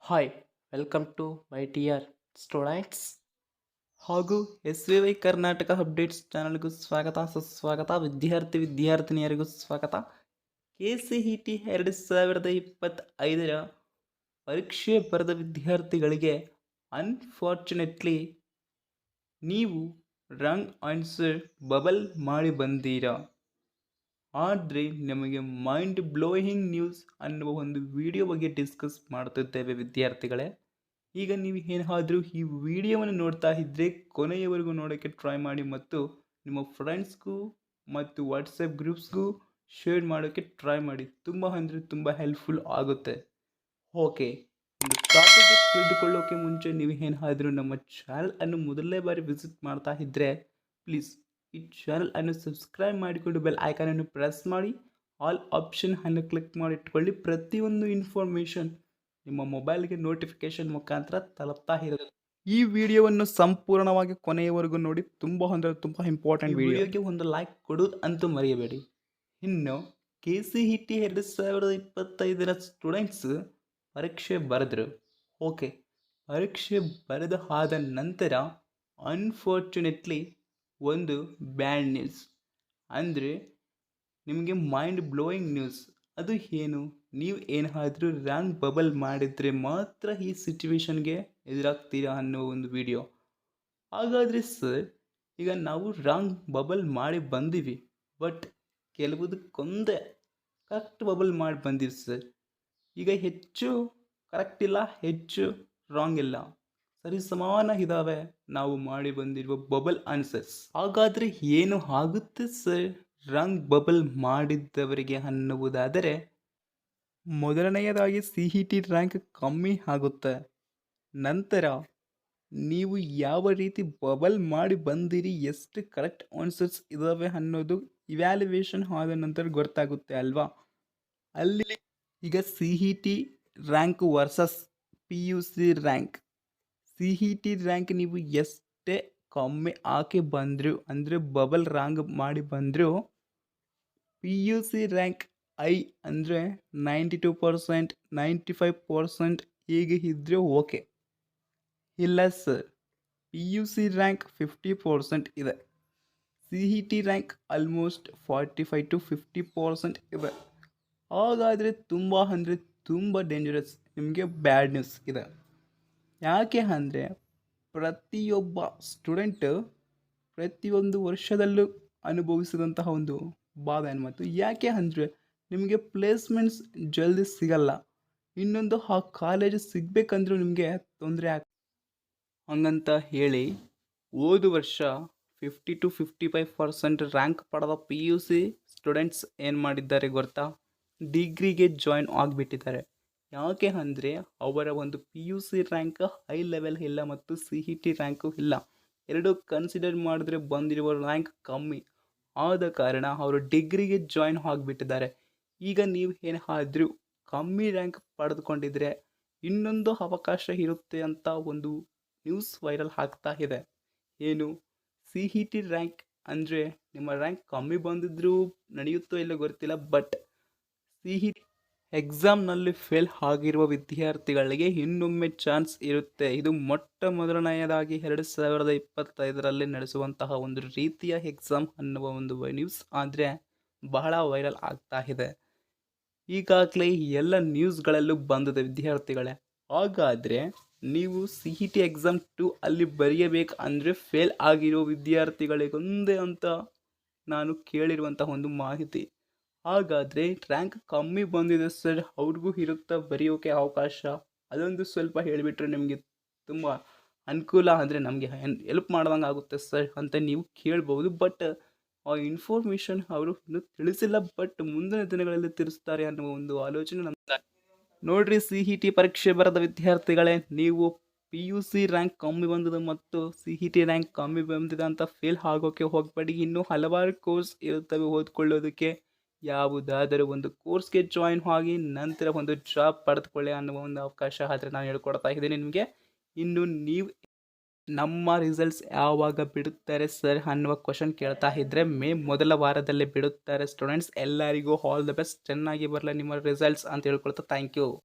Hi welcome to my dear students ಹಾಗೂ SVY Karnataka updates ಚಾನಲ್ಗೂ ಸ್ವಾಗತ ಸುಸ್ವಾಗತ. ವಿದ್ಯಾರ್ಥಿನಿಯರಿಗೂ ಸ್ವಾಗತ. KCET 2025ರ ಪರೀಕ್ಷೆ ಬರೆದ ವಿದ್ಯಾರ್ಥಿಗಳಿಗೆ ಅನ್ಫಾರ್ಚುನೇಟ್ಲಿ ನೀವು ರಾಂಗ್ ಆನ್ಸರ್ ಬಬಲ್ ಮಾಡಿ ಬಂದೀರಾ. ಆದರೆ ನಮಗೆ ಮೈಂಡ್ ಬ್ಲೋಯಿಂಗ್ ನ್ಯೂಸ್ ಅನ್ನುವ ಒಂದು ವಿಡಿಯೋ ಬಗ್ಗೆ ಡಿಸ್ಕಸ್ ಮಾಡ್ತಿದ್ದೇವೆ ವಿದ್ಯಾರ್ಥಿಗಳೇ. ಈಗ ನೀವು ಏನಾದರೂ ಈ ವಿಡಿಯೋವನ್ನು ನೋಡ್ತಾ ಇದ್ದರೆ ಕೊನೆಯವರೆಗೂ ನೋಡೋಕ್ಕೆ ಟ್ರೈ ಮಾಡಿ ಮತ್ತು ನಿಮ್ಮ ಫ್ರೆಂಡ್ಸ್ಗೂ ಮತ್ತು ವಾಟ್ಸಪ್ ಗ್ರೂಪ್ಸ್ಗೂ ಶೇರ್ ಮಾಡೋಕ್ಕೆ ಟ್ರೈ ಮಾಡಿ. ತುಂಬ ಅಂದರೆ ತುಂಬ ಹೆಲ್ಪ್ಫುಲ್ ಆಗುತ್ತೆ. ಓಕೆ, ಒಂದು ಟಾಪಿಕ್ ತಿಳಿದುಕೊಳ್ಳೋಕೆ ಮುಂಚೆ ನೀವು ಏನಾದರೂ ನಮ್ಮ ಚಾನಲ್ ಅನ್ನು ಮೊದಲನೇ ಬಾರಿ ವಿಸಿಟ್ ಮಾಡ್ತಾ ಇದ್ದರೆ ಪ್ಲೀಸ್ ಈ ಚಾನಲ್ ಅನ್ನು ಸಬ್ಸ್ಕ್ರೈಬ್ ಮಾಡಿಕೊಂಡು ಬೆಲ್ ಐಕಾನ್ ಅನ್ನು ಪ್ರೆಸ್ ಮಾಡಿ ಆಲ್ ಆಪ್ಷನ್ ಅನ್ನು ಕ್ಲಿಕ್ ಮಾಡಿ ಇಟ್ಕೊಳ್ಳಿ. ಪ್ರತಿಯೊಂದು ಇನ್ಫಾರ್ಮೇಷನ್ ನಿಮ್ಮ ಮೊಬೈಲ್ಗೆ ನೋಟಿಫಿಕೇಶನ್ ಮುಖಾಂತರ ತಲುಪ್ತಾ ಇರುತ್ತೆ. ಈ ವಿಡಿಯೋವನ್ನು ಸಂಪೂರ್ಣವಾಗಿ ಕೊನೆಯವರೆಗೂ ನೋಡಿ. ತುಂಬ ಅಂದರೆ ತುಂಬ ಇಂಪಾರ್ಟೆಂಟ್ ವಿಡಿಯೋಗೆ ಒಂದು ಲೈಕ್ ಕೊಡೋದು ಅಂತೂ ಮರೆಯಬೇಡಿ. ಇನ್ನು KCET 2025ರ ಸ್ಟೂಡೆಂಟ್ಸ್ ಪರೀಕ್ಷೆ ಬರೆದ್ರು. ಓಕೆ, ಪರೀಕ್ಷೆ ಬರೆದ ಆದ ನಂತರ ಅನ್ಫಾರ್ಚುನೇಟ್ಲಿ ಒಂದು ಬ್ಯಾಡ್ ನ್ಯೂಸ್ ಅಂದರೆ ನಿಮಗೆ ಮೈಂಡ್ ಬ್ಲೋಯಿಂಗ್ ನ್ಯೂಸ್. ಅದು ಏನು? ನೀವು ಏನಾದರೂ ರಾಂಗ್ ಬಬಲ್ ಮಾಡಿದರೆ ಮಾತ್ರ ಈ ಸಿಚುವೇಶನ್ಗೆ ಎದುರಾಗ್ತೀರಾ ಅನ್ನೋ ಒಂದು ವಿಡಿಯೋ. ಹಾಗಾದರೆ ಸರ್, ಈಗ ನಾವು ರಾಂಗ್ ಬಬಲ್ ಮಾಡಿ ಬಂದೀವಿ, ಬಟ್ ಕೆಲವುದಕ್ಕೊಂದೇ ಕರೆಕ್ಟ್ ಬಬಲ್ ಮಾಡಿ ಬಂದೀವಿ ಸರ್. ಈಗ ಹೆಚ್ಚು ಕರೆಕ್ಟ್ ಇಲ್ಲ, ಹೆಚ್ಚು ರಾಂಗ್ ಇಲ್ಲ, ಸರಿ ಸಮಾನ ಇದ್ದಾವೆ ನಾವು ಮಾಡಿ ಬಂದಿರುವ ಬಬಲ್ ಆನ್ಸರ್ಸ್. ಹಾಗಾದರೆ ಏನು ಆಗುತ್ತೆ ಸರ್ ರಾಂಗ್ ಬಬಲ್ ಮಾಡಿದ್ದವರಿಗೆ ಅನ್ನುವುದಾದರೆ, ಮೊದಲನೆಯದಾಗಿ CET ರ್ಯಾಂಕ್ ಕಮ್ಮಿ ಆಗುತ್ತೆ. ನಂತರ ನೀವು ಯಾವ ರೀತಿ ಬಬಲ್ ಮಾಡಿ ಬಂದಿರಿ, ಎಷ್ಟು ಕರೆಕ್ಟ್ ಆನ್ಸರ್ಸ್ ಇದ್ದಾವೆ ಅನ್ನೋದು ಇವ್ಯಾಲ್ಯುವೇಷನ್ ಆದ ನಂತರ ಗೊತ್ತಾಗುತ್ತೆ ಅಲ್ವಾ. ಅಲ್ಲಿ ಈಗ CET rank versus PUC rank. CET rank ನೀವು ಎಷ್ಟೇ ಕಮ್ಮಿ ಹಾಕಿ ಬಂದರು ಅಂದರೆ ಬಬಲ್ ರಾಂಗ್ ಮಾಡಿ ಬಂದರೂ PUC ರ್ಯಾಂಕ್ ಐ ಅಂದರೆ 92%, 95% ಹೀಗೆ ಇದ್ದರೆ ಓಕೆ. ಇಲ್ಲ ಸರ್, PUC ರ್ಯಾಂಕ್ 50% ಇದೆ, CET ರ್ಯಾಂಕ್ ಆಲ್ಮೋಸ್ಟ್ 45 to 50% ಇದೆ. ಹಾಗಾದರೆ ತುಂಬ ಅಂದರೆ ತುಂಬ ಡೇಂಜರಸ್, ನಿಮಗೆ ಬ್ಯಾಡ್ ನ್ಯೂಸ್ ಇದೆ. ಯಾಕೆ ಅಂದರೆ ಪ್ರತಿಯೊಬ್ಬ ಸ್ಟೂಡೆಂಟ್ ಪ್ರತಿಯೊಂದು ವರ್ಷದಲ್ಲೂ ಅನುಭವಿಸಿದಂತಹ ಒಂದು ಬಾಧೆ ಮತ್ತು ಯಾಕೆ ಅಂದರೆ ನಿಮಗೆ ಪ್ಲೇಸ್ಮೆಂಟ್ಸ್ ಜಲ್ದಿ ಸಿಗಲ್ಲ. ಇನ್ನೊಂದು ಆ ಕಾಲೇಜ್ ಸಿಗಬೇಕಂದ್ರೂ ನಿಮಗೆ ತೊಂದರೆ ಹಂಗಂತ ಹೇಳಿ ಹೋದ ವರ್ಷ 50 to 55% ರ್ಯಾಂಕ್ ಪಡೆದ PUC ಸ್ಟೂಡೆಂಟ್ಸ್ ಏನು ಮಾಡಿದ್ದಾರೆ ಗೊತ್ತಾ? ಡಿಗ್ರಿಗೆ ಜಾಯಿನ್ ಆಗಿಬಿಟ್ಟಿದ್ದಾರೆ. ಯಾಕೆ ಅಂದರೆ ಅವರ ಒಂದು PUC ರ್ಯಾಂಕ್ ಹೈ ಲೆವೆಲ್ ಇಲ್ಲ ಮತ್ತು CET ರ್ಯಾಂಕು ಇಲ್ಲ. ಎರಡು ಕನ್ಸಿಡರ್ ಮಾಡಿದ್ರೆ ಬಂದಿರುವ ರ್ಯಾಂಕ್ ಕಮ್ಮಿ ಆದ ಕಾರಣ ಅವರು ಡಿಗ್ರಿಗೆ ಜಾಯಿನ್ ಆಗಿಬಿಟ್ಟಿದ್ದಾರೆ. ಈಗ ನೀವು ಏನಾದರೂ ಕಮ್ಮಿ ರ್ಯಾಂಕ್ ಪಡೆದುಕೊಂಡಿದ್ರೆ ಇನ್ನೊಂದು ಅವಕಾಶ ಇರುತ್ತೆ ಅಂತ ಒಂದು ನ್ಯೂಸ್ ವೈರಲ್ ಆಗ್ತಾ ಇದೆ. ಏನು? CET ರ್ಯಾಂಕ್ ಅಂದರೆ ನಿಮ್ಮ ರ್ಯಾಂಕ್ ಕಮ್ಮಿ ಬಂದಿದ್ರೂ ನಡೆಯುತ್ತೋ ಇಲ್ಲೋ ಗೊತ್ತಿಲ್ಲ, ಬಟ್ CET ಎಕ್ಸಾಮ್ನಲ್ಲಿ ಫೇಲ್ ಆಗಿರುವ ವಿದ್ಯಾರ್ಥಿಗಳಿಗೆ ಇನ್ನೊಮ್ಮೆ ಚಾನ್ಸ್ ಇರುತ್ತೆ. ಇದು ಮೊಟ್ಟ ಮೊದಲನೆಯದಾಗಿ 2025ರಲ್ಲಿ ನಡೆಸುವಂತಹ ಒಂದು ರೀತಿಯ ಎಕ್ಸಾಮ್ ಅನ್ನುವ ಒಂದು ನ್ಯೂಸ್ ಆದರೆ ಬಹಳ ವೈರಲ್ ಆಗ್ತಾ ಇದೆ. ಈಗಾಗಲೇ ಎಲ್ಲ ನ್ಯೂಸ್ಗಳಲ್ಲೂ ಬಂದಿದೆ ವಿದ್ಯಾರ್ಥಿಗಳೇ. ಹಾಗಾದರೆ ನೀವು CET ಎಕ್ಸಾಮ್ 2 ಅಲ್ಲಿ ಬರೆಯಬೇಕು ಅಂದರೆ ಫೇಲ್ ಆಗಿರೋ ವಿದ್ಯಾರ್ಥಿಗಳಿಗೊಂದೇ ಅಂತ ನಾನು ಕೇಳಿರುವಂತಹ ಒಂದು ಮಾಹಿತಿ. ಹಾಗಾದರೆ ರ್ಯಾಂಕ್ ಕಮ್ಮಿ ಬಂದಿದೆ ಸರ್, ಅವ್ರಿಗೂ ಇರುತ್ತಾ ಬರೆಯೋಕ್ಕೆ ಅವಕಾಶ? ಅದೊಂದು ಸ್ವಲ್ಪ ಹೇಳಿಬಿಟ್ರೆ ನಿಮಗೆ ತುಂಬ ಅನುಕೂಲ, ಅಂದರೆ ನಮಗೆ ಹೆಲ್ಪ್ ಮಾಡ್ದಂಗೆ ಆಗುತ್ತೆ ಸರ್ ಅಂತ ನೀವು ಕೇಳ್ಬೋದು. ಬಟ್ ಆ ಇನ್ಫಾರ್ಮೇಷನ್ ಅವರು ಇನ್ನೂ ತಿಳಿಸಿಲ್ಲ, ಬಟ್ ಮುಂದಿನ ದಿನಗಳಲ್ಲಿ ತಿಳಿಸ್ತಾರೆ ಅನ್ನುವ ಒಂದು ಆಲೋಚನೆ ನಮ್ಗೆ. ನೋಡ್ರಿ, CET ಪರೀಕ್ಷೆ ಬರೆದ ವಿದ್ಯಾರ್ಥಿಗಳೇ, ನೀವು PUC ರ್ಯಾಂಕ್ ಕಮ್ಮಿ ಬಂದಿದೆ ಮತ್ತು CET ರ್ಯಾಂಕ್ ಕಮ್ಮಿ ಬಂದಿದೆ ಅಂತ ಫೇಲ್ ಆಗೋಕ್ಕೆ ಹೋಗಬೇಡಿ. ಇನ್ನೂ ಹಲವಾರು ಕೋರ್ಸ್ ಇರುತ್ತವೆ ಓದ್ಕೊಳ್ಳೋದಕ್ಕೆ. ಯಾವುದಾದರೂ ಒಂದು ಕೋರ್ಸ್ಗೆ ಜಾಯಿನ್ ಆಗಿ ನಂತರ ಒಂದು ಜಾಬ್ ಪಡೆದುಕೊಳ್ಳಿ ಅನ್ನುವ ಒಂದು ಅವಕಾಶ ಆದರೆ ನಾನು ಹೇಳ್ಕೊಡ್ತಾ ಇದ್ದೀನಿ ನಿಮಗೆ. ಇನ್ನು ನೀವು ನಮ್ಮ ರಿಸಲ್ಟ್ಸ್ ಯಾವಾಗ ಬಿಡುತ್ತಾರೆ ಸರ್ ಅನ್ನುವ ಕ್ವಶನ್ ಕೇಳ್ತಾ ಇದ್ದರೆ, ಮೇ ಮೊದಲ ವಾರದಲ್ಲೇ ಬಿಡುತ್ತಾರೆ ಸ್ಟೂಡೆಂಟ್ಸ್. ಎಲ್ಲರಿಗೂ ಆಲ್ ದ ಬೆಸ್ಟ್, ಚೆನ್ನಾಗಿ ಬರಲಿ ನಿಮ್ಮ ರಿಸಲ್ಟ್ಸ್ ಅಂತ ಹೇಳ್ಕೊಳ್ತಾ ಥ್ಯಾಂಕ್ ಯು.